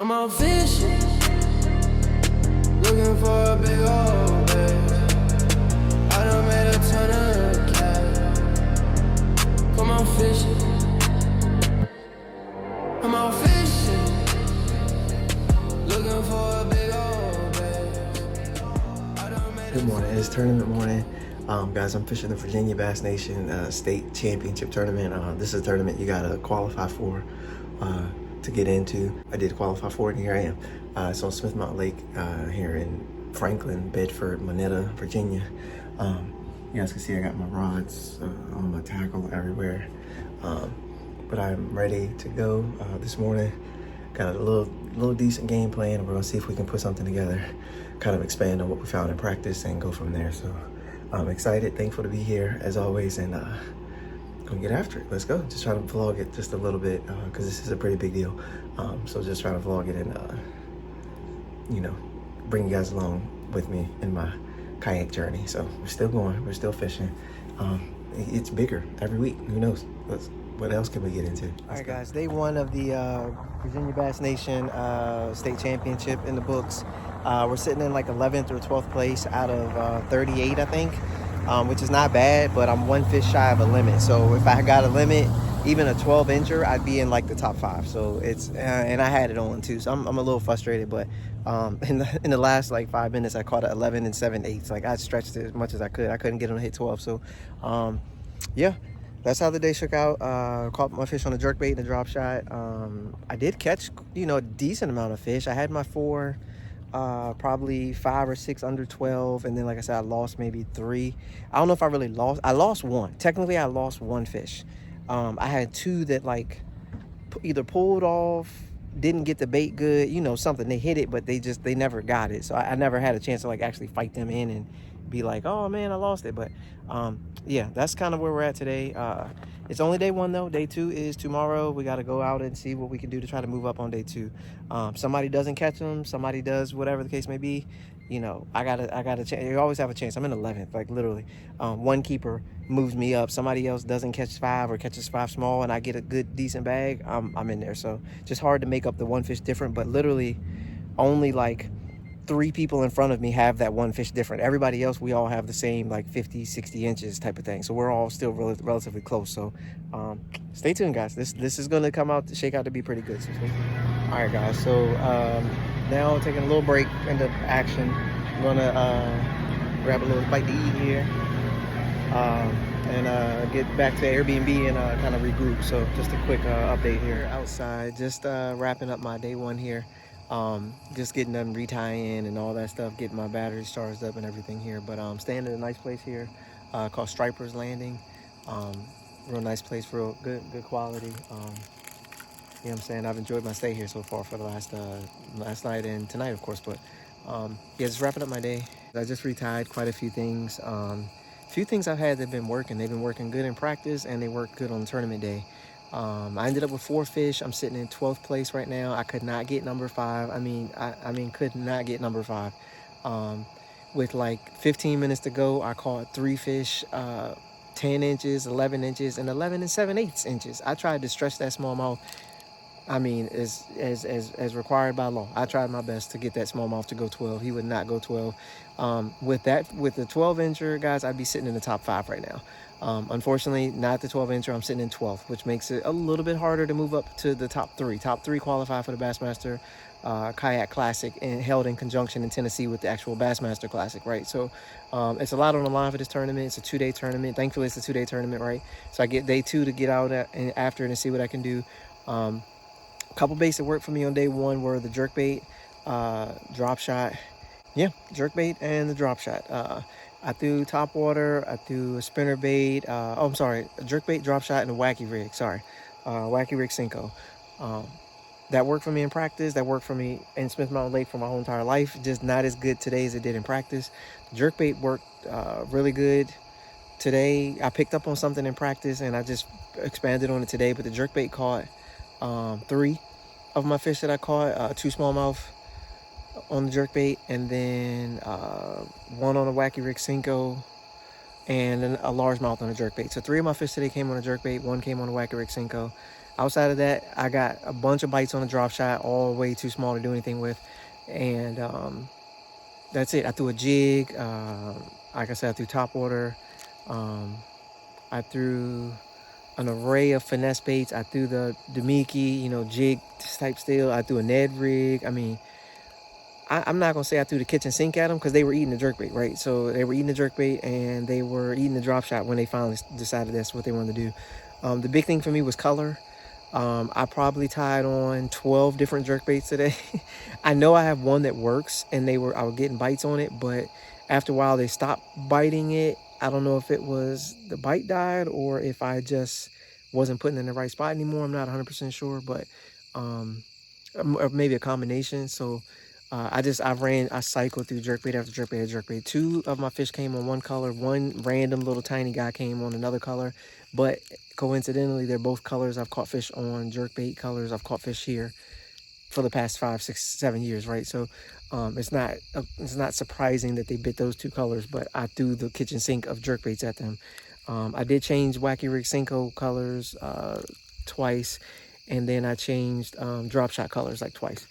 I'm out fishing, looking for a big old bag. I done made a ton of cash. Come out fishing, I'm out fishing, looking for a big old bag. Good morning. It's tournament morning. Guys, I'm fishing the Virginia Bass Nation State Championship Tournament. This is a tournament you gotta qualify for to get into. I did qualify for it, and here I am. It's on Smith Mountain Lake here in Franklin, Bedford, Monetta, Virginia. You guys can see I got my rods on my tackle everywhere. But I'm ready to go this morning. Got a little decent game plan, and we're gonna see if we can put something together, kind of expand on what we found in practice and go from there. So I'm excited, thankful to be here as always, and gonna get after it. Let's go. Just try to vlog it just a little bit because this is a pretty big deal. So just trying to vlog it and you know, bring you guys along with me in my kayak journey. So we're still going, we're still fishing. It's bigger every week. Who knows? What else can we get into? All right, guys, day one of the Virginia Bass Nation State Championship in the books. We're sitting in like 11th or 12th place out of 38, I think, which is not bad, but I'm one fish shy of a limit. So if I got a limit, even a 12-incher, I'd be in like the top 5. So it's, and I had it on too, so I'm a little frustrated, but in the last like 5 minutes, I caught an 11 and 7/8. Like I stretched it as much as I could. I couldn't get them to hit 12. So yeah. That's how the day shook out. Caught my fish on a jerkbait and a drop shot. I did catch, a decent amount of fish. I had my 4, probably 5 or 6 under 12. And then, like I said, I lost maybe 3. I don't know if I really lost. I lost 1. Technically, I lost 1 fish. I had 2 that, like, either pulled off, didn't get the bait good, something. They hit it, but they never got it. So I never had a chance to, like, actually fight them in and be like, oh, man, I lost it. But, yeah, that's kind of where we're at today. It's only day 1 though. Day 2 is tomorrow. We got to go out and see what we can do to try to move up on day 2. Somebody doesn't catch them, somebody does, whatever the case may be. I got a chance. You always have a chance. I'm in 11th, like literally. One keeper moves me up. Somebody else doesn't catch 5 or catches 5 small, and I get a good decent bag. I'm in there. So just hard to make up the 1 fish different, but literally only like 3 people in front of me have that 1 fish different. Everybody else, we all have the same like 50, 60 inches type of thing. So we're all still relatively close. So stay tuned, guys. This is going to shake out to be pretty good. So stay tuned. All right, guys. So now taking a little break into action. I'm going to grab a little bite to eat here and get back to Airbnb and kind of regroup. So just a quick update here outside. Just wrapping up my day 1 here. Just getting done retying and all that stuff, getting my batteries charged up and everything here. But staying at a nice place here called Striper's Landing. Real nice place, real good quality. You know what I'm saying? I've enjoyed my stay here so far for the last night and tonight, of course. But yeah, just wrapping up my day. I just retyed quite a few things. A few things I've had that have been working. They've been working good in practice and they work good on tournament day. I ended up with 4 fish. I'm sitting in 12th place right now. I could not get number 5. I mean, could not get number 5. With like 15 minutes to go, I caught 3 fish, 10 inches, 11 inches, and 11 and 7/8 inches. I tried to stretch that smallmouth. I mean, as required by law. I tried my best to get that smallmouth to go 12. He would not go 12. With the 12-incher, guys, I'd be sitting in the top 5 right now. Unfortunately, not the 12-incher. I'm sitting in 12th, which makes it a little bit harder to move up to the top 3. Top 3 qualify for the Bassmaster Kayak Classic, and held in conjunction in Tennessee with the actual Bassmaster Classic, right? So it's a lot on the line for this tournament. It's a 2-day tournament. Thankfully, it's a 2-day tournament, right? So I get day 2 to get out after it and see what I can do. A couple baits that worked for me on day 1 were the jerkbait, drop shot. Yeah, jerkbait and the drop shot. I threw top water, I threw a spinner bait. I'm sorry, a jerkbait, drop shot, and a wacky rig. Wacky rig Cinco. That worked for me in practice. That worked for me in Smith Mountain Lake for my whole entire life. Just not as good today as it did in practice. The jerkbait worked really good today. I picked up on something in practice and I just expanded on it today. But the jerkbait caught 3 of my fish that I caught. 2 smallmouth on the jerkbait, and then 1 on a wacky rig Cinco, and then a largemouth on a jerkbait. So 3 of my fish today came on a jerkbait, 1 came on a wacky rig Cinco. Outside of that, I got a bunch of bites on the drop shot, all way too small to do anything with. And that's it. I threw a jig. Like I said, I threw top water. Um, I threw an array of finesse baits. I threw the Demiki, jig type steel. I threw a Ned rig. I mean, I'm not gonna say I threw the kitchen sink at them because they were eating the jerkbait, right? So they were eating the jerkbait and they were eating the drop shot when they finally decided that's what they wanted to do. The big thing for me was color. I probably tied on 12 different jerkbaits today. I know I have one that works, and I was getting bites on it, but after a while they stopped biting it. I don't know if it was the bite died or if I just wasn't putting it in the right spot anymore. I'm not 100% sure, but or maybe a combination. So I cycled through jerkbait after jerkbait after jerkbait. Two of my fish came on one color. One random little tiny guy came on another color. But coincidentally, they're both colors I've caught fish on, jerkbait colors I've caught fish here for the past 5, 6, 7 years, right? So it's not surprising that they bit those two colors, but I threw the kitchen sink of jerkbaits at them. I did change Wacky Rig Cinco colors twice, and then I changed drop shot colors like twice.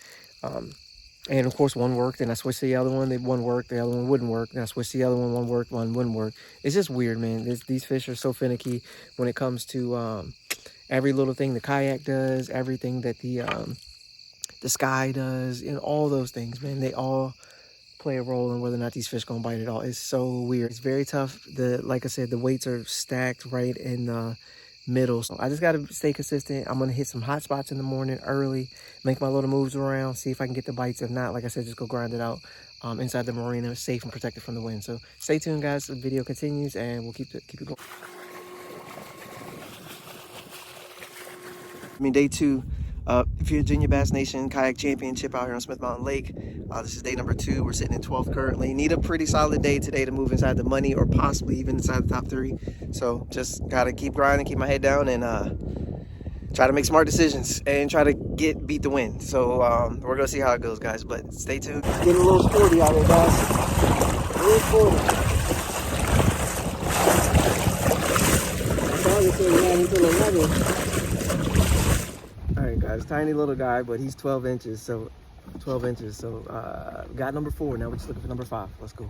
And of course, one worked, and I switched to the other one. One worked, the other one wouldn't work. And I switched to the other one. One worked, one wouldn't work. It's just weird, man. These fish are so finicky when it comes to every little thing the kayak does, everything that the sky does, all those things, man. They all play a role in whether or not these fish gonna bite at all. It's so weird. It's very tough. Like I said, the weights are stacked right in the middle. So I just gotta stay consistent. I'm gonna hit some hot spots in the morning early, make my little moves around, see if I can get the bites. If not, like I said, just go grind it out inside the marina, safe and protected from the wind. So stay tuned, guys. The video continues, and we'll keep it going. Day 2. If you're Junior Bass Nation Kayak Championship out here on Smith Mountain Lake, this is day number 2. We're sitting in 12th currently. Need a pretty solid day today to move inside the money or possibly even inside the top 3. So just gotta keep grinding, keep my head down, and try to make smart decisions and try to beat the wind. So we're gonna see how it goes, guys. But stay tuned. It's getting a little sporty out here, guys. A little sporty. I probably said we had until 11. Alright, guys, tiny little guy, but he's 12 inches, so got number 4. Now we're just looking for number 5. Let's go.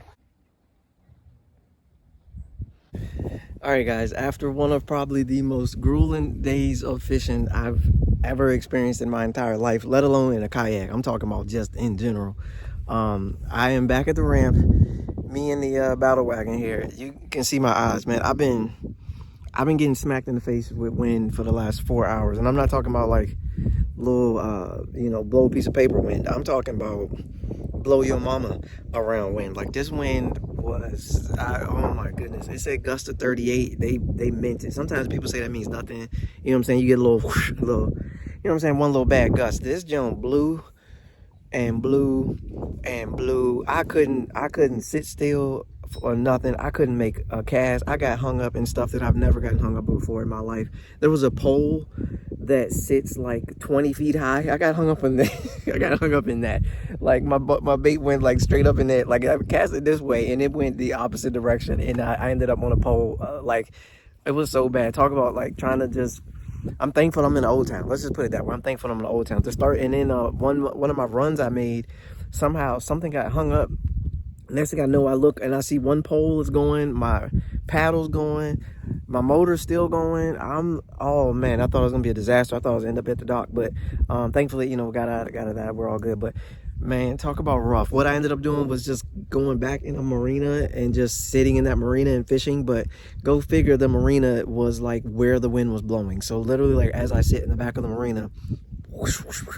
Alright, guys, after one of probably the most grueling days of fishing I've ever experienced in my entire life, let alone in a kayak, I'm talking about just in general, I am back at the ramp, me and the battle wagon here. You can see my eyes, man. I've been getting smacked in the face with wind for the last 4 hours, and I'm not talking about like little blow a piece of paper wind. I'm talking about blow your mama around wind. Like, this wind was oh my goodness, it said gust of 38. They meant it. Sometimes people say that means nothing, you know what I'm saying, you get a little whoosh, little, you know what I'm saying, one little bad gust. This jump blew and blew and blew. I couldn't sit still or nothing. I couldn't make a cast. I got hung up in stuff that I've never gotten hung up before in my life. There was a pole that sits like 20 feet high. I got hung up in that. I got hung up in that. Like my bait went like straight up in that. Like, I cast it this way and it went the opposite direction, and I ended up on a pole. Like, it was so bad. Talk about like trying to just. I'm thankful I'm in the Old Town. Let's just put it that way. I'm thankful I'm in the Old Town to start. And then one of my runs I made, somehow something got hung up. Next thing I know, I look and I see one pole is going, my paddle's going, my motor's still going. Oh man, I thought it was gonna be a disaster. I thought I was gonna end up at the dock, but thankfully, got out of that. We're all good. But man, talk about rough. What I ended up doing was just going back in a marina and just sitting in that marina and fishing. But go figure, the marina was like where the wind was blowing. So literally, like, as I sit in the back of the marina,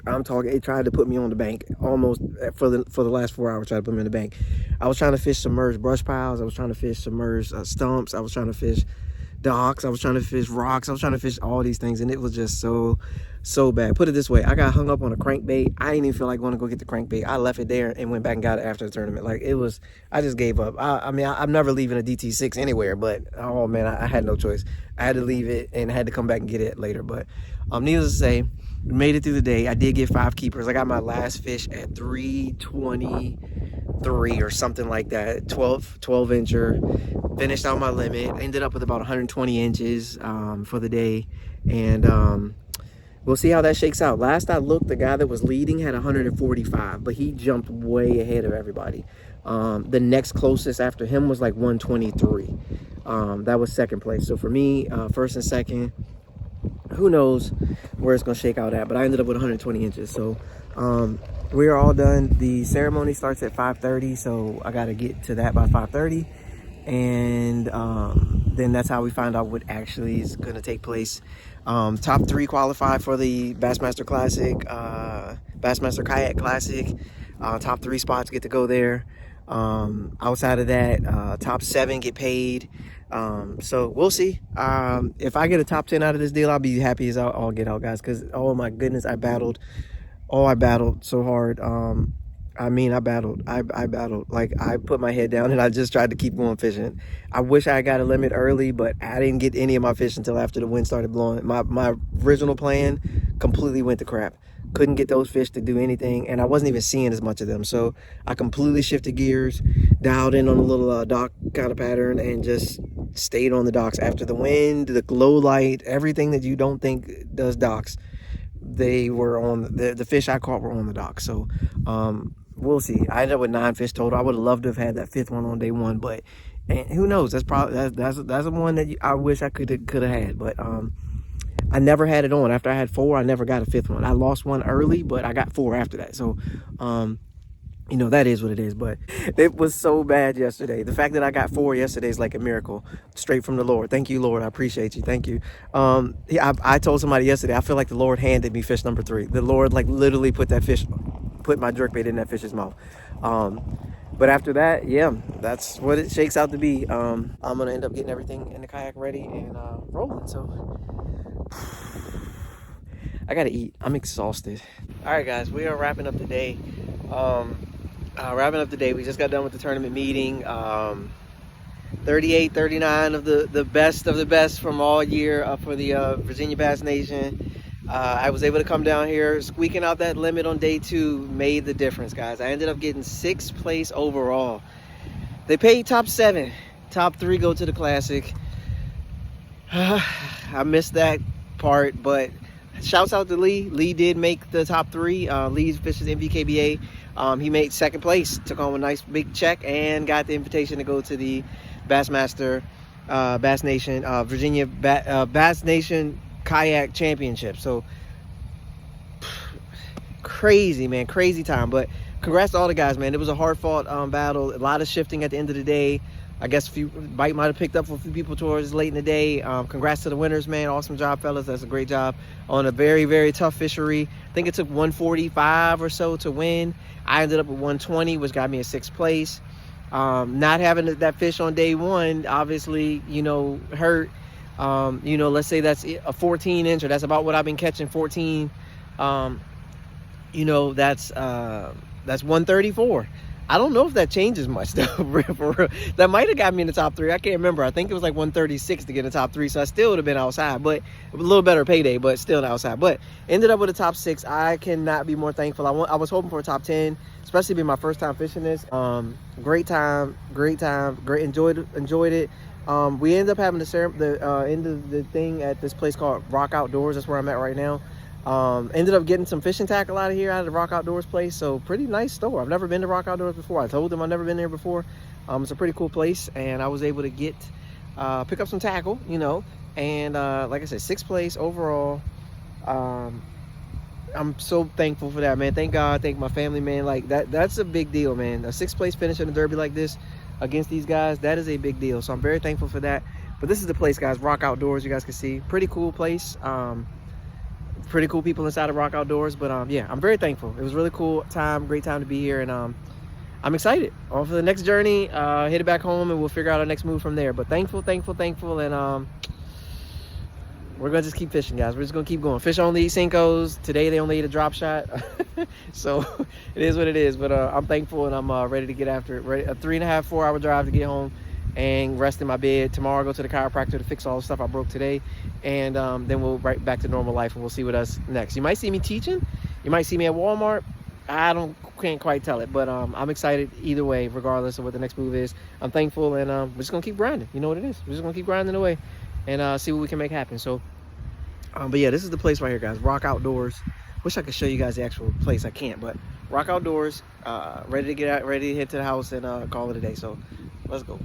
I'm talking, it tried to put me on the bank almost for the last 4 hours. Tried to put me on the bank. I was trying to fish submerged brush piles. I was trying to fish submerged stumps. I was trying to fish docks. I was trying to fish rocks. I was trying to fish all these things, and it was just so bad. Put it this way, I got hung up on a crankbait. I didn't even feel like going to go get the crankbait. I left it there and went back and got it after the tournament. Like, it was, I just gave up. I'm never leaving a DT6 anywhere, but oh man, I had no choice. I had to leave it and had to come back and get it later. But needless to say, we made it through the day. I did get 5 keepers. I got my last fish at 323 or something like that, 12 incher. Finished out my limit. Ended up with about 120 inches for the day. And we'll see how that shakes out. Last I looked, the guy that was leading had 145, but he jumped way ahead of everybody. The next closest after him was like 123. That was second place. So for me, first and second, who knows where it's gonna shake out at, but I ended up with 120 inches. So we are all done. The ceremony starts at 5:30, so I got to get to that by 5:30, and then that's how we find out what actually is going to take place. Top 3 qualify for the Bassmaster Classic, Bassmaster Kayak Classic. Top 3 spots get to go there. Outside of that, top 7 get paid. So we'll see. If I get a top 10 out of this deal, I'll be happy as I'll get out, guys, because oh my goodness, I battled so hard. I mean, I battled. Like, I put my head down and I just tried to keep going fishing. I wish I got a limit early, but I didn't get any of my fish until after the wind started blowing. My original plan completely went to crap. Couldn't get those fish to do anything, and I wasn't even seeing as much of them. So I completely shifted gears, dialed in on a little dock kind of pattern, and just stayed on the docks. After the wind, the low light, everything that you don't think does docks, they were on the fish I caught were on the dock. So we'll see. I ended up with 9 fish total. I would have loved to have had that 5th one on day 1, but and who knows? That's probably that's the one that I wish I could have had. But I never had it on. After I had 4, I never got a 5th one. I lost one early, but I got 4 after that. So you know, that is what it is. But it was so bad yesterday. The fact that I got 4 yesterday is like a miracle, straight from the Lord. Thank you, Lord. I appreciate you. Thank you. I told somebody yesterday, I feel like the Lord handed me fish number 3. The Lord like literally put my jerkbait in that fish's mouth. But after that, yeah, that's what it shakes out to be. I'm gonna end up getting everything in the kayak ready and rolling. So I gotta eat. I'm exhausted. All right, guys, we are wrapping up the day. We just got done with the tournament meeting. 38, 39 of the best from all year for the Virginia Bass Nation. I was able to come down here. Squeaking out that limit on day 2 made the difference, guys. I ended up getting 6th place overall. They paid top 7. Top 3 go to the Classic. I missed that part, but shouts out to Lee. Lee did make the top 3. Lee fishes MVKBA. He made 2nd place, took home a nice big check, and got the invitation to go to the Bassmaster Bass Nation Virginia Bass Nation Kayak Championship. So crazy, man, crazy time. But congrats to all the guys, man. It was a hard fought battle. A lot of shifting at the end of the day. I guess a few bite might have picked up for a few people towards late in the day. Congrats to the winners, man. Awesome job, fellas. That's a great job on a very, very tough fishery. I think it took 145 or so to win. I ended up with 120, which got me in 6th place. Not having that fish on day 1, obviously, you know, hurt. You know, let's say that's a 14 inch, or that's about what I've been catching, 14. You know, that's 134. I don't know if that changes much though. For real. That might have got me in the top 3. I can't remember. I think it was like 136 to get in the top 3, so I still would have been outside, but a little better payday, but still outside. But ended up with a top 6. I cannot be more thankful. I was hoping for a top 10, especially being my first time fishing this. Great time. Enjoyed it. We ended up having the end of the thing at this place called Rock Outdoors. That's where I'm at right now. Ended up getting some fishing tackle out of here, out of the Rock Outdoors place. So pretty nice store. I've never been to Rock Outdoors before. I told them I've never been there before. It's a pretty cool place, and I was able to get pick up some tackle, you know, and like I said, 6th place overall. I'm so thankful for that, man. Thank God, thank my family, man. Like that's a big deal, man. A 6th place finish in a derby like this against these guys, that is a big deal. So I'm very thankful for that. But this is the place, guys, Rock Outdoors. You guys can see, pretty cool place. Pretty cool people inside of Rock Outdoors. But yeah, I'm very thankful. It was a really cool time, great time to be here, and I'm excited on for the next journey. Hit it back home, and we'll figure out our next move from there. But thankful, and we're gonna just keep fishing, guys. We're just gonna keep going. Fish only eat Cincos. Today they only eat a drop shot. So it is what it is. But I'm thankful, and I'm ready to get after it. A 3.5, 4 hour drive to get home and rest in my bed. Tomorrow I'll go to the chiropractor to fix all the stuff I broke today, and then we'll right back to normal life, and we'll see what us next. You might see me teaching. You might see me at Walmart. Can't quite tell it, but I'm excited either way, regardless of what the next move is. I'm thankful, and we're just gonna keep grinding. You know what it is. We're just gonna keep grinding away and see what we can make happen. So But yeah, this is the place right here, guys. Rock Outdoors. Wish I could show you guys the actual place. I can't, but Rock Outdoors. Ready to get out, ready to head to the house and call it a day. So let's go.